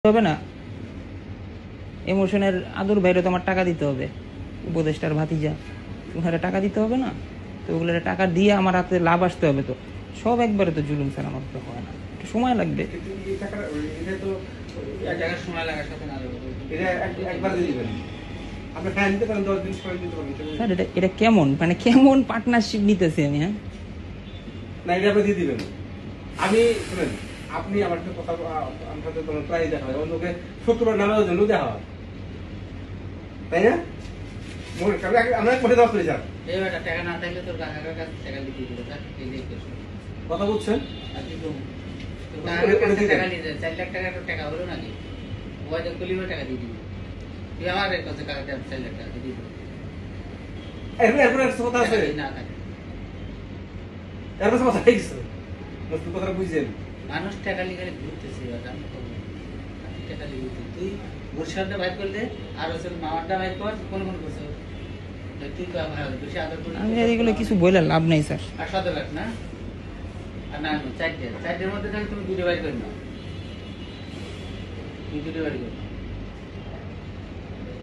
হবে না, ইমোশনের আদর বাইরে তো আমার টাকা দিতে হবে, উপদেষ্টার ভাতিজা, ওখানে টাকা দিতে হবে না? তো ওগুলো টাকা দিয়ে আমার হাতে লাভ আসতে হবে, তো সব একবারে তো জুলুম ছাড়া আমার তো হয় না, একটু সময় লাগবে। স্যার এটা কেমন, মানে কেমন পার্টনারশিপ নিতেছি আমি? হ্যাঁ না, এটা আপনি দিয়ে দিবেন। আমি শুনেন, আপনি আমার সাথে কথা আমার সাথে তোমার প্রায় দেখা হয়, অন্যকে শুক্রবার নামাজের জন্য দেখা হয়, তাই না? আমরা কোথায় দেওয়া করি স্যার, টাকা না থাকলে তোর কাকার কাছে টাকা দিতে দিল, কথা বুঝছেন? টাকা নিয়ে যায় 4 লাখ টাকা টাকা হলো নাকি? ওই তো কলিবার টাকা দিয়ে দিবি, তুই আমার কাছে টাকা 4 লাখ টাকা দিয়ে দিবি। এরপর একটা কথা আছে না থাকে, এরপর কথা হয়ে গেছে, কথাটা বুঝছেন? মানুষ টাকা লিখে ঘুরতেছে, টাকা লিখে তুই বরিশালটা বাইর করলে আর হচ্ছে মামারটা বাইর কর, কোন করছো তুই তো বেশি আদর করি। আমি এগুলো কিছু বলে লাভ নেই স্যার। আর 17 লাখ না, আর না 4টের মধ্যে তুমি 2টা বাইর করি না, 2টা বাইর করি।